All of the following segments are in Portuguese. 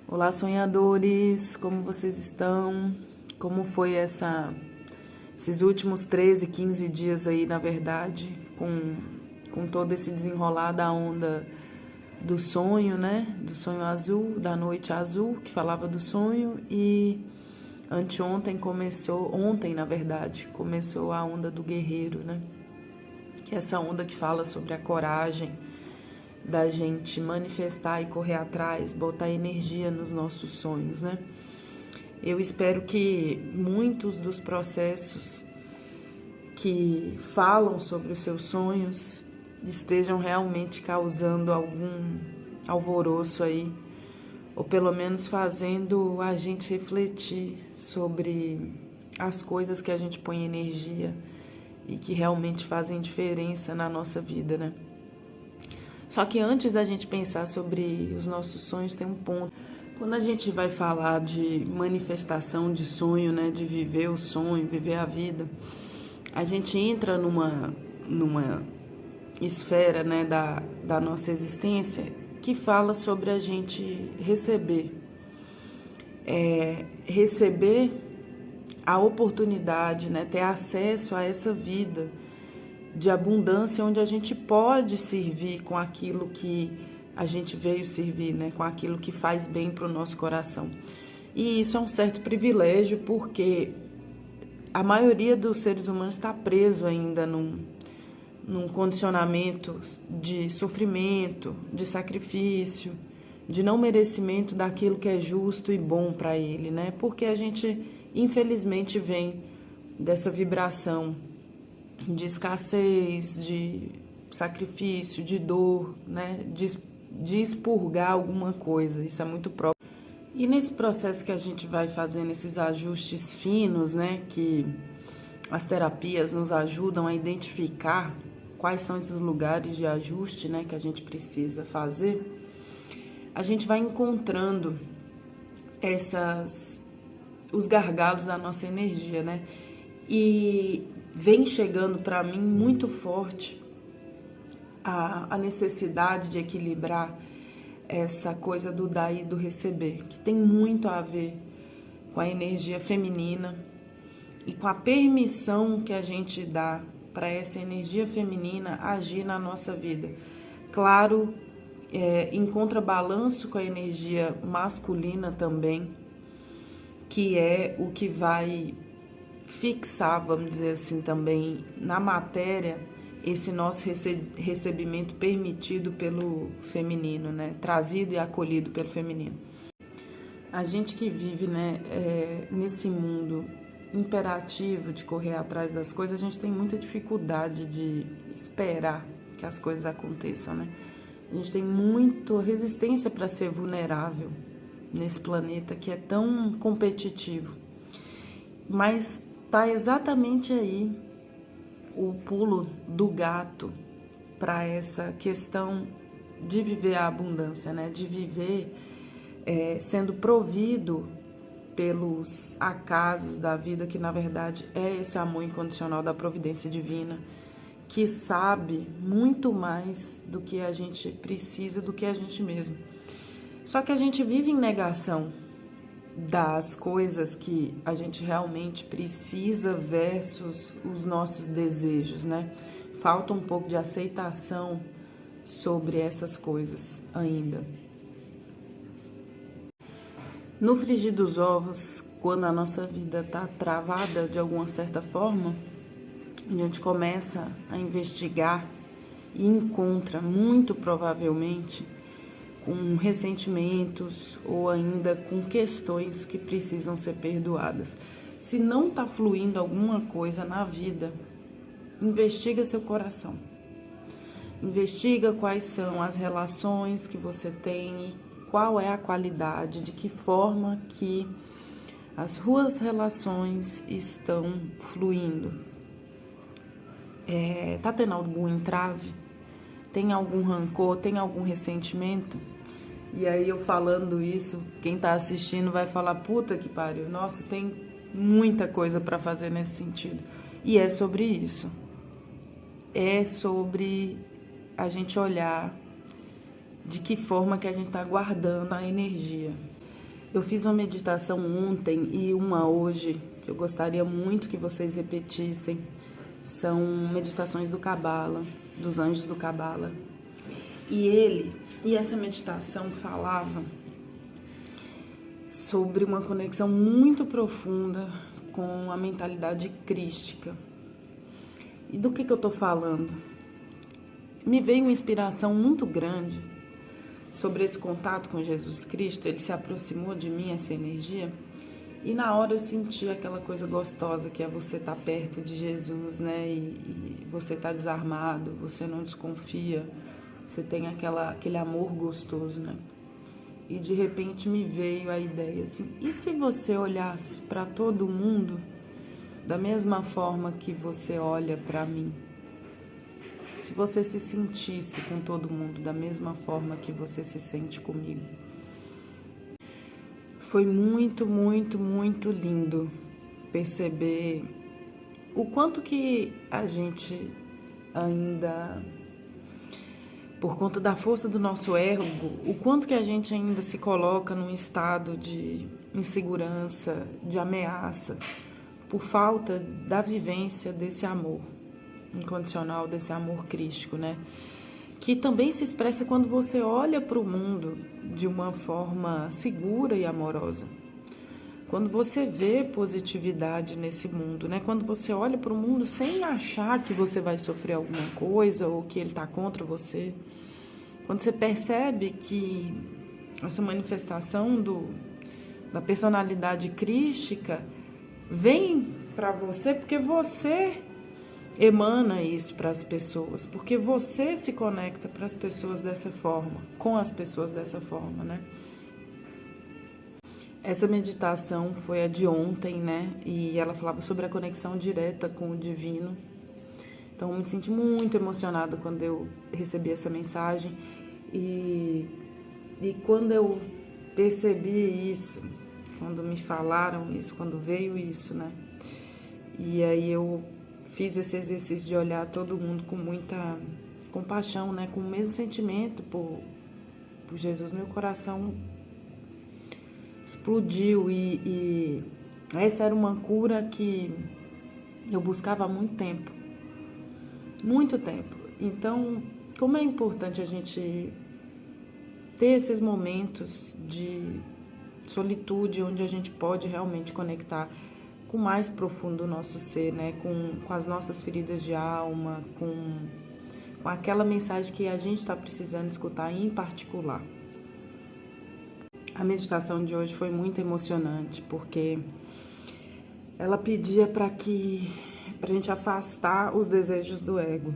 Olá, sonhadores, como vocês estão? Como foi esses últimos 13, 15 dias aí, na verdade, com todo esse desenrolar da onda do sonho, né? Do sonho azul, da noite azul, que falava do sonho, e ontem, na verdade, começou a onda do guerreiro, né? Que é essa onda que fala sobre a coragem da gente manifestar e correr atrás, botar energia nos nossos sonhos, né? Eu espero que muitos dos processos que falam sobre os seus sonhos estejam realmente causando algum alvoroço aí, ou pelo menos fazendo a gente refletir sobre as coisas que a gente põe energia e que realmente fazem diferença na nossa vida, né? Só que antes da gente pensar sobre os nossos sonhos, tem um ponto. Quando a gente vai falar de manifestação de sonho, né, de viver o sonho, viver a vida, a gente entra numa esfera, né, da nossa existência que fala sobre a gente receber. Receber a oportunidade, né, ter acesso a essa vida de abundância, onde a gente pode servir com aquilo que a gente veio servir, né? Com aquilo que faz bem para o nosso coração. E isso é um certo privilégio, porque a maioria dos seres humanos está preso ainda num condicionamento de sofrimento, de sacrifício, de não merecimento daquilo que é justo e bom para ele, né? Porque a gente, infelizmente, vem dessa vibração de escassez, de sacrifício, de dor, né? De expurgar alguma coisa. Isso é muito próprio. E nesse processo que a gente vai fazendo esses ajustes finos, né? Que as terapias nos ajudam a identificar quais são esses lugares de ajuste, né? Que a gente precisa fazer. A gente vai encontrando os gargalos da nossa energia, né? E vem chegando para mim muito forte a necessidade de equilibrar essa coisa do dar e do receber, que tem muito a ver com a energia feminina e com a permissão que a gente dá para essa energia feminina agir na nossa vida. Claro, em contrabalanço com a energia masculina também, que é o que vai fixar, vamos dizer assim, também na matéria esse nosso recebimento permitido pelo feminino, né? Trazido e acolhido pelo feminino. A gente que vive, né, nesse mundo imperativo de correr atrás das coisas, a gente tem muita dificuldade de esperar que as coisas aconteçam, né? A gente tem muita resistência para ser vulnerável nesse planeta que é tão competitivo. Mas tá exatamente aí o pulo do gato para essa questão de viver a abundância, né? De viver sendo provido pelos acasos da vida, que na verdade é esse amor incondicional da providência divina, que sabe muito mais do que a gente precisa, do que a gente mesmo. Só que a gente vive em negação das coisas que a gente realmente precisa versus os nossos desejos, né? Falta um pouco de aceitação sobre essas coisas ainda. No frigir dos ovos, quando a nossa vida está travada de alguma certa forma, a gente começa a investigar e encontra, muito provavelmente, com ressentimentos ou ainda com questões que precisam ser perdoadas. Se não está fluindo alguma coisa na vida, investiga seu coração. Investiga quais são as relações que você tem e qual é a qualidade, de que forma que as suas relações estão fluindo. Tá tendo algum entrave? Tem algum rancor? Tem algum ressentimento? E aí eu falando isso, quem tá assistindo vai falar, puta que pariu, nossa, tem muita coisa para fazer nesse sentido. E é sobre isso. É sobre a gente olhar de que forma que a gente tá guardando a energia. Eu fiz uma meditação ontem e uma hoje, que eu gostaria muito que vocês repetissem. São meditações do Cabala, dos anjos do Cabala. E essa meditação falava sobre uma conexão muito profunda com a mentalidade crística. E do que eu tô falando? Me veio uma inspiração muito grande sobre esse contato com Jesus Cristo. Ele se aproximou de mim, essa energia, e na hora eu senti aquela coisa gostosa que é você estar perto de Jesus, né? E você tá desarmado, você não desconfia, você tem aquele amor gostoso, né? E de repente me veio a ideia assim, e se você olhasse para todo mundo da mesma forma que você olha para mim? Se você se sentisse com todo mundo da mesma forma que você se sente comigo. Foi muito, muito, muito lindo perceber o quanto que a gente ainda, por conta da força do nosso ego, o quanto que a gente ainda se coloca num estado de insegurança, de ameaça, por falta da vivência desse amor incondicional, desse amor crístico, né? Que também se expressa quando você olha para o mundo de uma forma segura e amorosa. Quando você vê positividade nesse mundo, né? Quando você olha para o mundo sem achar que você vai sofrer alguma coisa ou que ele está contra você. Quando você percebe que essa manifestação da personalidade crística vem para você porque você emana isso para as pessoas, porque você se conecta para as pessoas dessa forma, com as pessoas dessa forma, né? Essa meditação foi a de ontem, né? E ela falava sobre a conexão direta com o divino. Então, eu me senti muito emocionada quando eu recebi essa mensagem e quando eu percebi isso, quando me falaram isso, quando veio isso, né? E aí eu fiz esse exercício de olhar todo mundo com muita compaixão, né? Com o mesmo sentimento por Jesus. Meu coração explodiu e essa era uma cura que eu buscava há muito tempo. Muito tempo. Então, como é importante a gente ter esses momentos de solitude onde a gente pode realmente conectar com o mais profundo do nosso ser, né? Com as nossas feridas de alma, com aquela mensagem que a gente está precisando escutar em particular. A meditação de hoje foi muito emocionante, porque ela pedia para a gente afastar os desejos do ego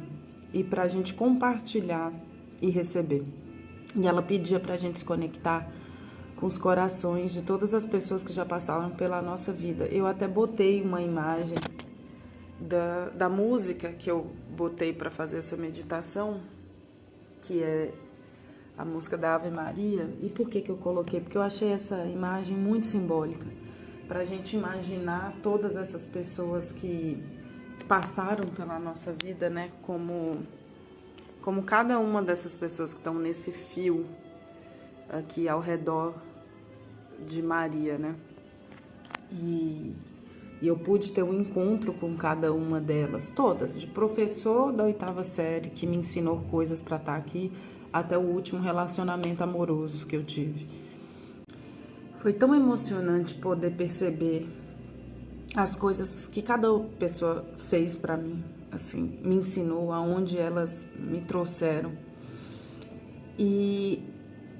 e para a gente compartilhar e receber. E ela pedia para a gente se conectar com os corações de todas as pessoas que já passaram pela nossa vida. Eu até botei uma imagem da música que eu botei para fazer essa meditação, que é a música da Ave Maria. E por que eu coloquei? Porque eu achei essa imagem muito simbólica, para a gente imaginar todas essas pessoas que passaram pela nossa vida, né? Como cada uma dessas pessoas que estão nesse fio aqui ao redor de Maria, né? E eu pude ter um encontro com cada uma delas, todas, de professor da 8ª série, que me ensinou coisas para estar aqui, até o último relacionamento amoroso que eu tive. Foi tão emocionante poder perceber as coisas que cada pessoa fez para mim, assim, me ensinou, aonde elas me trouxeram. E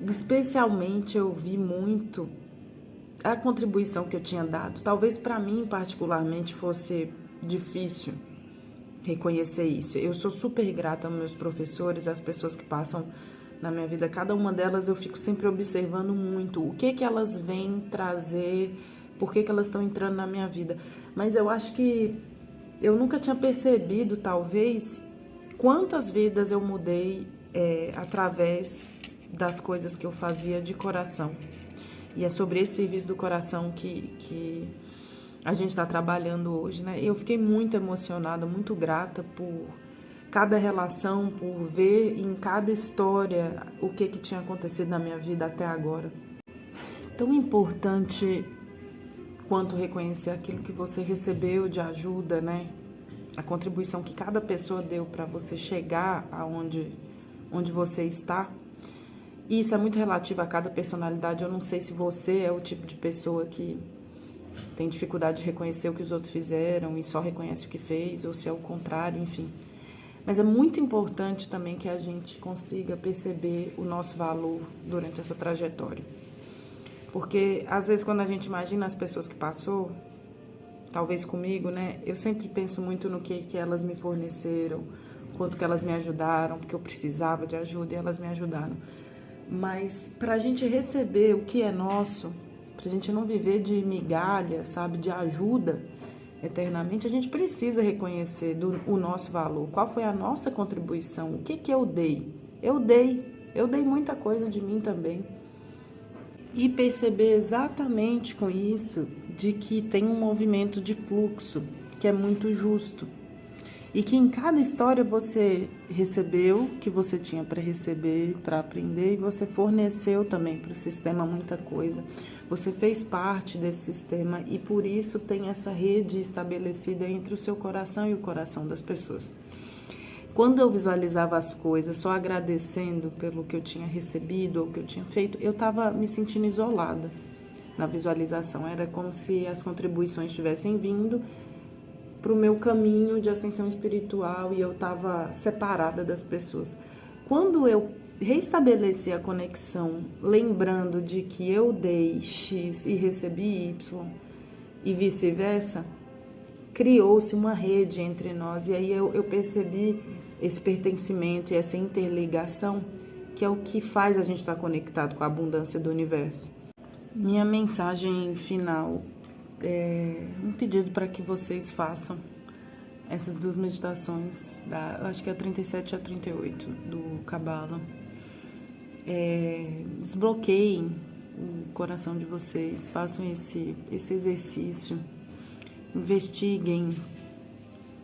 especialmente eu vi muito a contribuição que eu tinha dado. Talvez para mim particularmente fosse difícil reconhecer isso. Eu sou super grata aos meus professores, às pessoas que passam na minha vida. Cada uma delas eu fico sempre observando muito o que elas vêm trazer, por que elas estão entrando na minha vida. Mas eu acho que eu nunca tinha percebido, talvez, quantas vidas eu mudei através das coisas que eu fazia de coração. E é sobre esse serviço do coração que a gente está trabalhando hoje, né? Eu fiquei muito emocionada, muito grata por cada relação, por ver em cada história o que tinha acontecido na minha vida até agora. tão importante quanto reconhecer aquilo que você recebeu de ajuda, né? A contribuição que cada pessoa deu para você chegar onde você está. E isso é muito relativo a cada personalidade. Eu não sei se você é o tipo de pessoa que tem dificuldade de reconhecer o que os outros fizeram e só reconhece o que fez, ou se é o contrário, enfim. Mas é muito importante também que a gente consiga perceber o nosso valor durante essa trajetória. Porque, às vezes, quando a gente imagina as pessoas que passou, talvez comigo, né? Eu sempre penso muito no que elas me forneceram, quanto que elas me ajudaram, porque eu precisava de ajuda e elas me ajudaram. Mas para a gente receber o que é nosso, para a gente não viver de migalha, sabe, de ajuda eternamente, a gente precisa reconhecer o nosso valor. Qual foi a nossa contribuição? O que eu dei? Eu dei muita coisa de mim também. E perceber exatamente com isso de que tem um movimento de fluxo que é muito justo. E que em cada história você recebeu o que você tinha para receber, para aprender, e você forneceu também para o sistema muita coisa. Você fez parte desse sistema e por isso tem essa rede estabelecida entre o seu coração e o coração das pessoas. Quando eu visualizava as coisas só agradecendo pelo que eu tinha recebido ou que eu tinha feito, eu estava me sentindo isolada na visualização. Era como se as contribuições tivessem vindo para o meu caminho de ascensão espiritual e eu estava separada das pessoas. Quando eu reestabeleci a conexão, lembrando de que eu dei X e recebi Y e vice-versa, criou-se uma rede entre nós e aí eu percebi esse pertencimento e essa interligação que é o que faz a gente estar conectado com a abundância do universo. Minha mensagem final é um pedido para que vocês façam essas duas meditações, eu acho que é a 37 e a 38 do Cabala. Desbloqueiem o coração de vocês, façam esse exercício, investiguem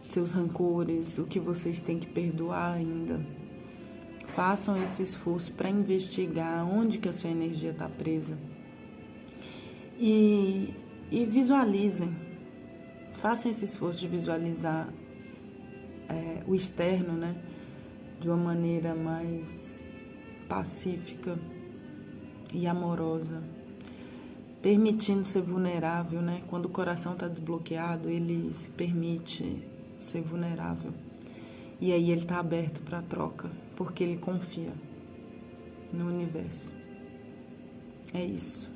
seus rancores, o que vocês têm que perdoar ainda. Façam esse esforço para investigar onde que a sua energia está presa. E visualizem, façam esse esforço de visualizar o externo, né, de uma maneira mais pacífica e amorosa, permitindo ser vulnerável, né? Quando o coração está desbloqueado, ele se permite ser vulnerável e aí ele está aberto para a troca, porque ele confia no universo. É isso.